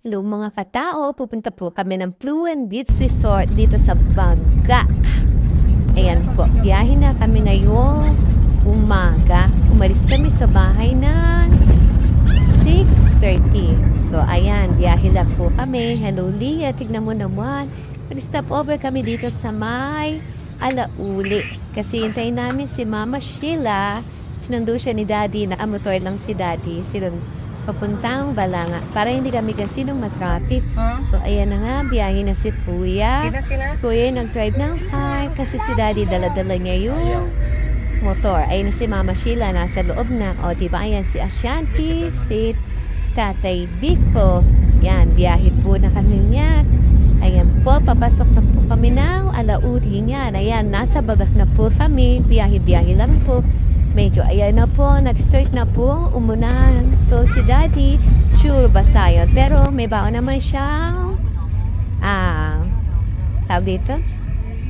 Hello mga katao, pupunta po kami ng Fluent Beach Resort dito sa Bangka. Ayan po, biyahe na kami ngayong umaga. Umalis kami sa bahay ng 6:30. So ayan, biyahe lang po kami. Hello Leah, tignan mo naman. Nag-stop over kami dito sa may Alauli. Kasi hintayin namin si Mama Sheila. Sinundo siya ni Daddy, nakamotor lang si Daddy. Papuntang Balanga para hindi kami kasi nung matraffic. So ayan na nga, biyahe na si Kuya. Si Kuya nag-drive ng car kasi si Daddy dala-dala niya yung motor. Ayun na si Mama Sheila, nasa loob na. O diba, ayan si Ashanti, si Tatay Biko. Yan, biyahe po na kami niya. Ayan po, papasok na po kami ng Alaudi niyan. Ayan, nasa Bagak na po kami. Biyahe-biyahe lang po. Medyo ayan na po, nag-start na po umunan. So si Daddy, sure basa yun. Pero may baon naman siyang tawag dito?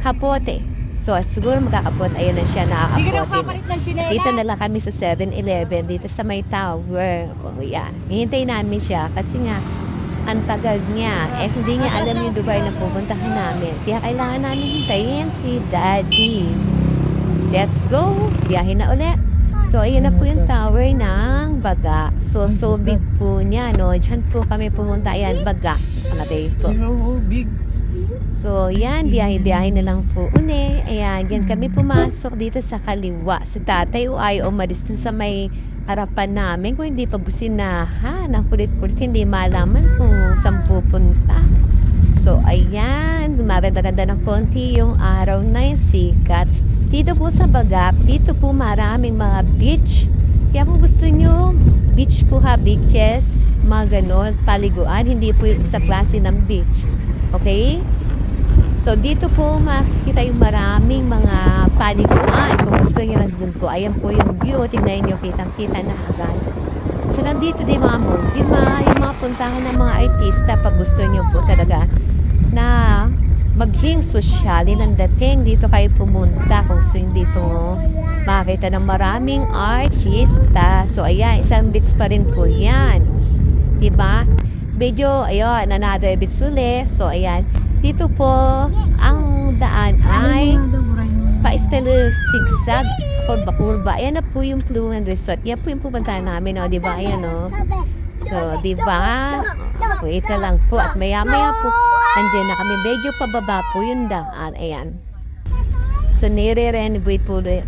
Kapote. So siguro magkakapote, ayan na siya, nakakapote. Dito na lang kami sa 7-Eleven, dito sa may tower. O yan, hihintay namin siya kasi nga ang tagal niya. Hindi niya alam yung lugar na pupuntahan namin. Kaya kailangan namin hintayin si Daddy. Let's go! Biyahe na ulit. So, ayan na po yung tower ng Baga. So big po niya, no? Diyan po kami pumunta. Ayan, Baga. Namatay po. So, yan. Biyahe-biyahe na lang po uli. Ayan, yan kami pumasok dito sa kaliwa. Si tatay o ay umalis na sa may harapan namin. Kung hindi pa businahan, ang kulit-kulit, hindi malaman kung saan pupunta. So, ayan. Maganda-ganda ng konti yung araw na yung sikat. Dito po sa Bagap, dito po maraming mga beach. Kaya kung gusto nyo, beach po ha, beaches, mga ganon, paliguan, hindi po yung sa klase ng beach. Okay? So, dito po makikita yung maraming mga paliguan. Kung gusto nyo lang dun po, ayan po yung view. Tingnan nyo, kitang-kita na agad. So, nandito din mga yung mga puntahan ng mga artista pag gusto nyo po talaga na maghing sosyali ng dating dito kayo pumunta kung gusto nyo dito makakita ng maraming artista. So ayan, isang beach pa rin po yan, diba? Medyo ayun, another beach ulit. So ayan, dito po ang daan ay pa-estilo zigzag, kurba-kurba. Ayan na po yung Fluent Resort. Yan po yung pupuntahan namin, no? Diba? Ayan, no? So, diba? Wait na lang po. At maya-maya po, andyan na kami. Medyo pababa po yung daan. Ayan. So, nire-renovate po uli.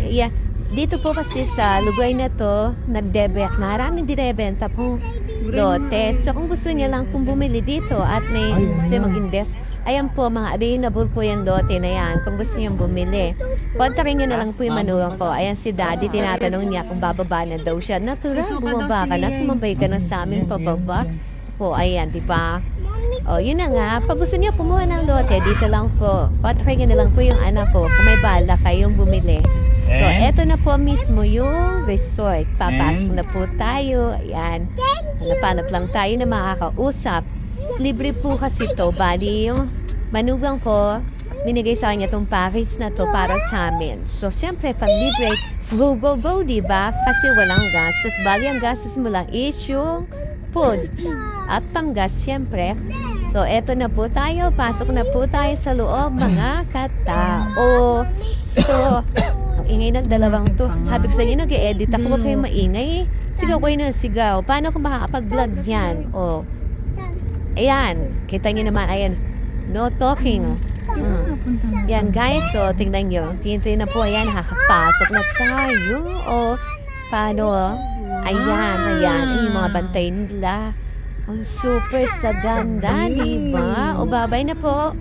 Yeah. Dito po kasi sa lugar na to, nag-debek. Maraming dinebenta po lote. So, kung gusto niya lang kung bumili dito at may gusto mag-invest, ayan po, mga available po yung lote na yan. Kung gusto niyang bumili, kontakin niyo na lang po yung manugang ko. Ayan si Daddy, tinatanong niya kung bababa na daw siya. Natural, bumaba ka na, sumabay ka na sa amin pababa. Po, ayan, diba? O, yun na nga. Pag gusto niyo kumuha ng lote, dito lang po. Kontakin niyo na lang po yung anak ko kung may bala kayong bumili. So, eto na po mismo yung resort. Papasok na po tayo. Ayan. Hanap lang tayo na makakausap. Libre po kasi to. Bali, yung manugang ko, binigay sa kanya itong package na to para sa amin. So, syempre, pag libre, go, diba? Kasi walang gastos. Bali, ang gastos mo lang is yung food. At panggas, syempre. So, eto na po tayo. Pasok na po tayo sa loob, mga katao. So, ang ingay ng dalawang to. Sabi ko sa inyo, nag-e-edit ako. Huwag kayong maingay. Sigaw kayo na sigaw. Paano kung makakapag-vlog yan? O, ayan. Kita nyo naman, ayan. No talking. Yan, guys. So, tingnan nyo. Tintay na po. Ayan, nakakapasok na tayo. O, paano? Ayan. Yung mga bantay nila. Oh, super sa ganda, diba? O, babay na po.